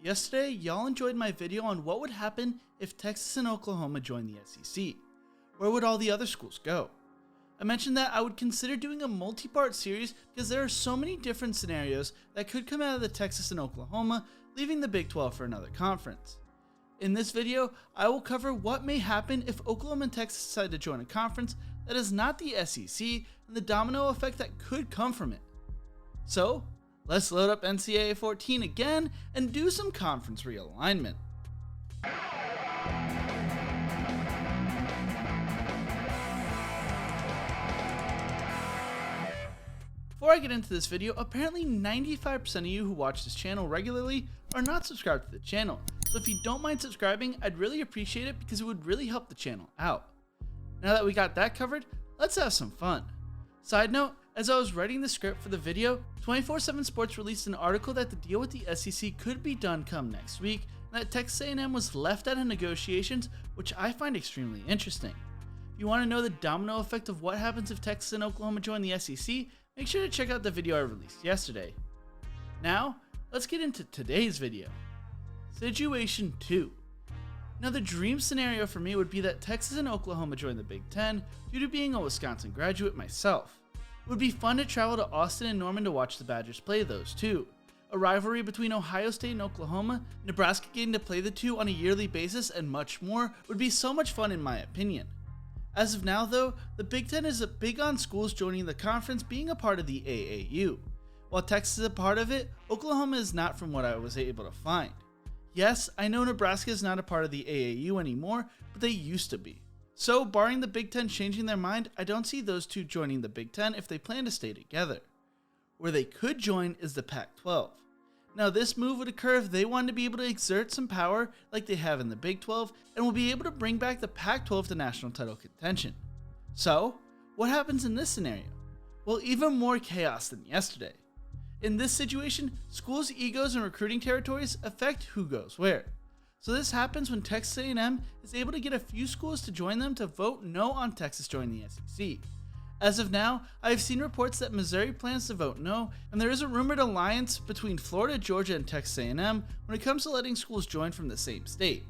Yesterday, y'all enjoyed my video on what would happen if Texas and Oklahoma joined the SEC. Where would all the other schools go? I mentioned that I would consider doing a multi-part series because there are so many different scenarios that could come out of the Texas and Oklahoma, leaving the Big 12 for another conference. In this video, I will cover what may happen if Oklahoma and Texas decide to join a conference that is not the SEC and the domino effect that could come from it. So, let's load up NCAA 14 again and do some conference realignment. Before I get into this video, apparently 95% of you who watch this channel regularly are not subscribed to the channel, so if you don't mind subscribing, I'd really appreciate it because it would really help the channel out. Now that we got that covered, let's have some fun. Side note, as I was writing the script for the video, 24/7 Sports released an article that the deal with the SEC could be done come next week, and that Texas A&M was left out of negotiations, which I find extremely interesting. If you want to know the domino effect of what happens if Texas and Oklahoma join the SEC, make sure to check out the video I released yesterday. Now, let's get into today's video. Situation 2. Now the dream scenario for me would be that Texas and Oklahoma join the Big 10 due to being a Wisconsin graduate myself. It would be fun to travel to Austin and Norman to watch the Badgers play those two. A rivalry between Ohio State and Oklahoma, Nebraska getting to play the two on a yearly basis, and much more would be so much fun in my opinion. As of now though, the Big 10 is big on schools joining the conference being a part of the AAU. While Texas is a part of it, Oklahoma is not from what I was able to find. Yes, I know Nebraska is not a part of the AAU anymore, but they used to be. So, barring the Big 10 changing their mind, I don't see those two joining the Big 10 if they plan to stay together. Where they could join is the Pac-12. Now this move would occur if they wanted to be able to exert some power like they have in the Big 12 and will be able to bring back the Pac-12 to national title contention. So, what happens in this scenario? Well, even more chaos than yesterday. In this situation, schools' egos and recruiting territories affect who goes where. So this happens when Texas A&M is able to get a few schools to join them to vote no on Texas joining the SEC. As of now, I have seen reports that Missouri plans to vote no, and there is a rumored alliance between Florida, Georgia, and Texas A&M when it comes to letting schools join from the same state.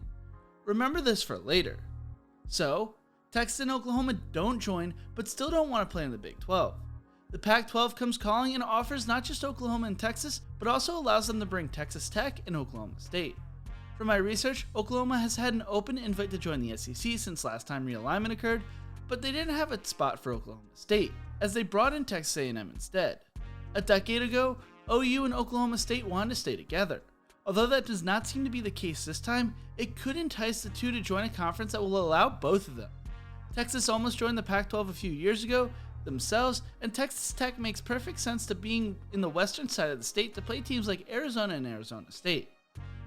Remember this for later. So, Texas and Oklahoma don't join, but still don't want to play in the Big 12. The Pac-12 comes calling and offers not just Oklahoma and Texas, but also allows them to bring Texas Tech and Oklahoma State. From my research, Oklahoma has had an open invite to join the SEC since last time realignment occurred, but they didn't have a spot for Oklahoma State, as they brought in Texas A&M instead. A decade ago, OU and Oklahoma State wanted to stay together. Although that does not seem to be the case this time, it could entice the two to join a conference that will allow both of them. Texas almost joined the Pac-12 a few years ago themselves, and Texas Tech makes perfect sense to being in the western side of the state to play teams like Arizona and Arizona State.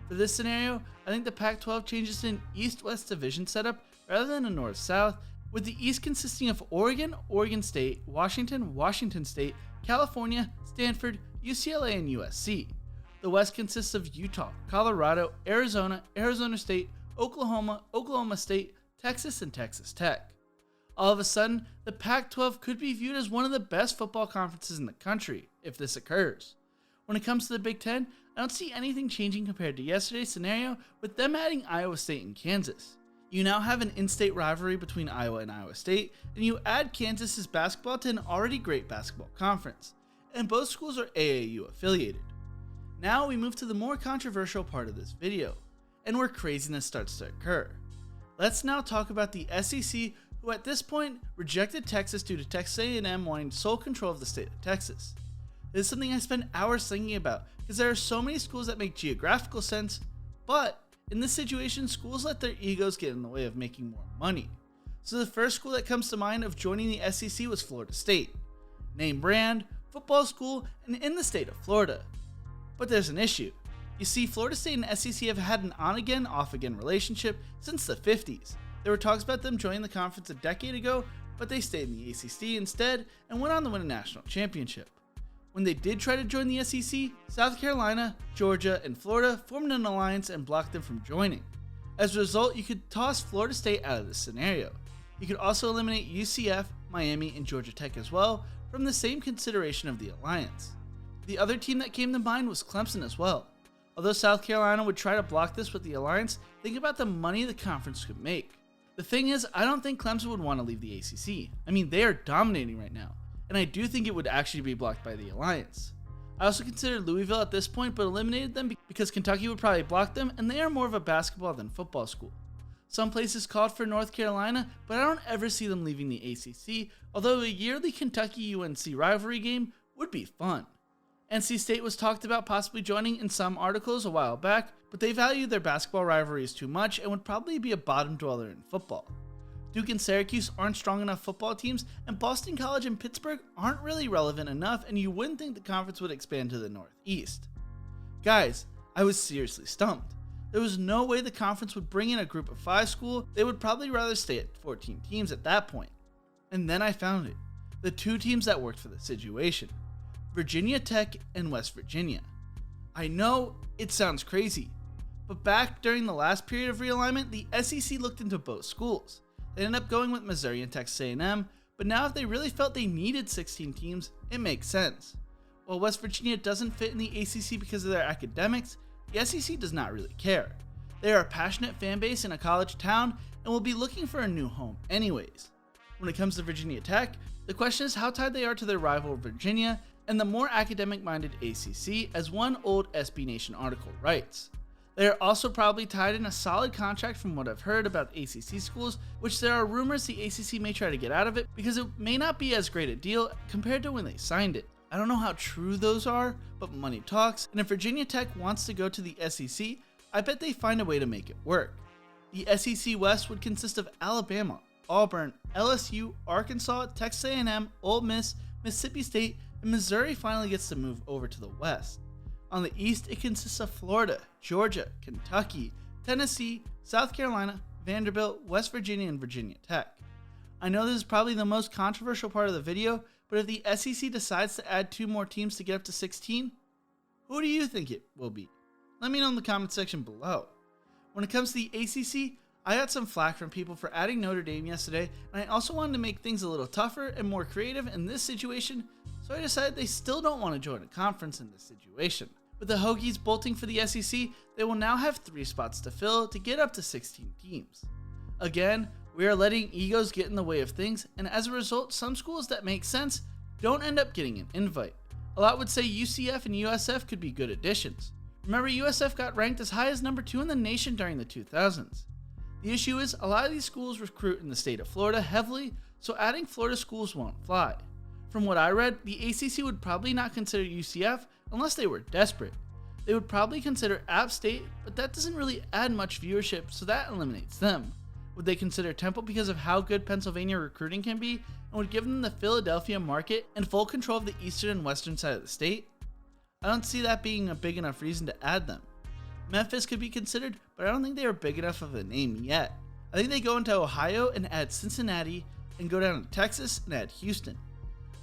For this scenario, I think the Pac-12 changes to an East-West division setup rather than a North-South, with the East consisting of Oregon, Oregon State, Washington, Washington State, California, Stanford, UCLA, and USC. The West consists of Utah, Colorado, Arizona, Arizona State, Oklahoma, Oklahoma State, Texas, and Texas Tech. All of a sudden, the Pac-12 could be viewed as one of the best football conferences in the country, if this occurs. When it comes to the Big 10, I don't see anything changing compared to yesterday's scenario with them adding Iowa State and Kansas. You now have an in-state rivalry between Iowa and Iowa State, and you add Kansas's basketball to an already great basketball conference, and both schools are AAU affiliated. Now we move to the more controversial part of this video, and where craziness starts to occur. Let's now talk about the SEC, who at this point rejected Texas due to Texas A&M wanting sole control of the state of Texas. This is something I spent hours thinking about because there are so many schools that make geographical sense, but in this situation, schools let their egos get in the way of making more money. So the first school that comes to mind of joining the SEC was Florida State. Name brand, football school, and in the state of Florida. But there's an issue. You see, Florida State and SEC have had an on-again, off-again relationship since the 50s. There were talks about them joining the conference a decade ago, but they stayed in the ACC instead and went on to win a national championship. When they did try to join the SEC, South Carolina, Georgia, and Florida formed an alliance and blocked them from joining. As a result, you could toss Florida State out of this scenario. You could also eliminate UCF, Miami, and Georgia Tech as well from the same consideration of the alliance. The other team that came to mind was Clemson as well. Although South Carolina would try to block this with the alliance, think about the money the conference could make. The thing is, I don't think Clemson would want to leave the ACC. I mean, they are dominating right now, and I do think it would actually be blocked by the alliance. I also considered Louisville at this point, but eliminated them because Kentucky would probably block them, and they are more of a basketball than football school. Some places called for North Carolina, but I don't ever see them leaving the ACC, although a yearly Kentucky-UNC rivalry game would be fun. NC State was talked about possibly joining in some articles a while back, but they value their basketball rivalries too much and would probably be a bottom dweller in football. Duke and Syracuse aren't strong enough football teams, and Boston College and Pittsburgh aren't really relevant enough, and you wouldn't think the conference would expand to the Northeast. Guys, I was seriously stumped. There was no way the conference would bring in a group of 5 school. They would probably rather stay at 14 teams at that point. And then I found it. The 2 teams that worked for the situation. Virginia Tech and West Virginia. I know it sounds crazy, but back during the last period of realignment, the SEC looked into both schools. They ended up going with Missouri and Texas A&M, but now if they really felt they needed 16 teams, it makes sense. While West Virginia doesn't fit in the ACC because of their academics, the SEC does not really care. They are a passionate fan base in a college town and will be looking for a new home anyways. When it comes to Virginia Tech, the question is how tied they are to their rival Virginia and the more academic-minded ACC, as one old SB Nation article writes. They are also probably tied in a solid contract from what I've heard about ACC schools, which there are rumors the ACC may try to get out of it because it may not be as great a deal compared to when they signed it. I don't know how true those are, but money talks, and if Virginia Tech wants to go to the SEC, I bet they find a way to make it work. The SEC West would consist of Alabama, Auburn, LSU, Arkansas, Texas A&M, Ole Miss, Mississippi State, and Missouri finally gets to move over to the West. On the East, it consists of Florida, Georgia, Kentucky, Tennessee, South Carolina, Vanderbilt, West Virginia, and Virginia Tech. I know this is probably the most controversial part of the video, but if the SEC decides to add 2 more teams to get up to 16, who do you think it will be? Let me know in the comment section below. When it comes to the ACC, I got some flack from people for adding Notre Dame yesterday, and I also wanted to make things a little tougher and more creative in this situation, so I decided they still don't want to join a conference in this situation. With the Hokies bolting for the SEC, they will now have 3 spots to fill to get up to 16 teams. Again, we are letting egos get in the way of things, and as a result, some schools that make sense don't end up getting an invite. A lot would say UCF and USF could be good additions. Remember, USF got ranked as high as number 2 in the nation during the 2000s. The issue is, a lot of these schools recruit in the state of Florida heavily, so adding Florida schools won't fly. From what I read, the ACC would probably not consider UCF unless they were desperate. They would probably consider App State, but that doesn't really add much viewership, so that eliminates them. Would they consider Temple because of how good Pennsylvania recruiting can be, and would give them the Philadelphia market and full control of the eastern and western side of the state? I don't see that being a big enough reason to add them. Memphis could be considered, but I don't think they are big enough of a name yet. I think they go into Ohio and add Cincinnati, and go down to Texas and add Houston.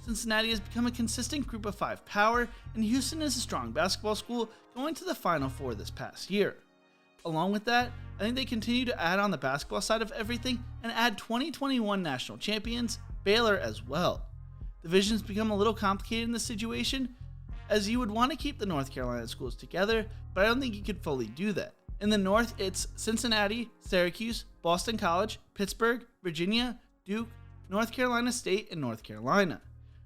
Cincinnati has become a consistent group of 5 power, and Houston is a strong basketball school going to the Final Four this past year. Along with that, I think they continue to add on the basketball side of everything and add 2021 national champions, Baylor, as well. Divisions become a little complicated in this situation, as you would want to keep the North Carolina schools together, but I don't think you could fully do that. In the North, it's Cincinnati, Syracuse, Boston College, Pittsburgh, Virginia, Duke, North Carolina State, and North Carolina.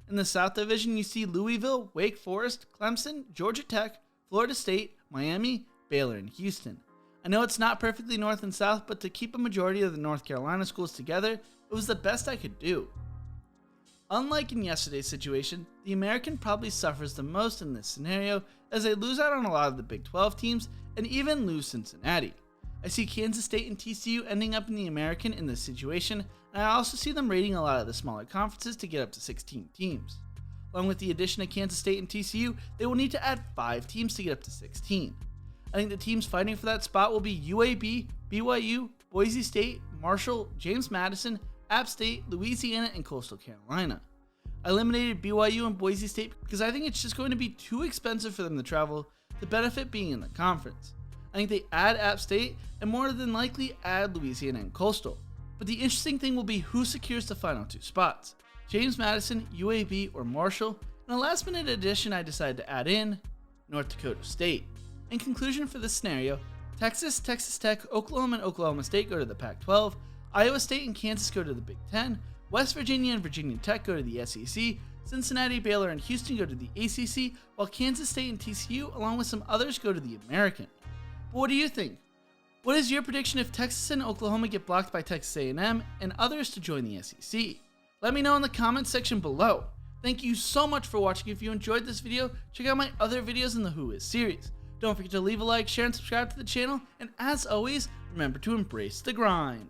In the South Division, you see Louisville, Wake Forest, Clemson, Georgia Tech, Florida State, Miami, Baylor, and Houston. I know it's not perfectly North and South, but to keep a majority of the North Carolina schools together, it was the best I could do. Unlike in yesterday's situation, the American probably suffers the most in this scenario, as they lose out on a lot of the Big 12 teams and even lose Cincinnati. I see Kansas State and TCU ending up in the American in this situation, and I also see them raiding a lot of the smaller conferences to get up to 16 teams. Along with the addition of Kansas State and TCU, they will need to add 5 teams to get up to 16. I think the teams fighting for that spot will be UAB, BYU, Boise State, Marshall, James Madison, App State, Louisiana, and Coastal Carolina. I eliminated BYU and Boise State because I think it's just going to be too expensive for them to travel, the benefit being in the conference. I think they add App State and more than likely add Louisiana and Coastal. But the interesting thing will be who secures the final 2 spots. James Madison, UAB, or Marshall. And a last minute addition I decided to add in, North Dakota State. In conclusion for this scenario, Texas, Texas Tech, Oklahoma, and Oklahoma State go to the Pac-12, Iowa State and Kansas go to the Big Ten, West Virginia and Virginia Tech go to the SEC, Cincinnati, Baylor, and Houston go to the ACC, while Kansas State and TCU, along with some others, go to the American. But what do you think? What is your prediction if Texas and Oklahoma get blocked by Texas A&M and others to join the SEC? Let me know in the comments section below. Thank you so much for watching. If you enjoyed this video, check out my other videos in the Who Is series. Don't forget to leave a like, share, and subscribe to the channel, and as always, remember to embrace the grind.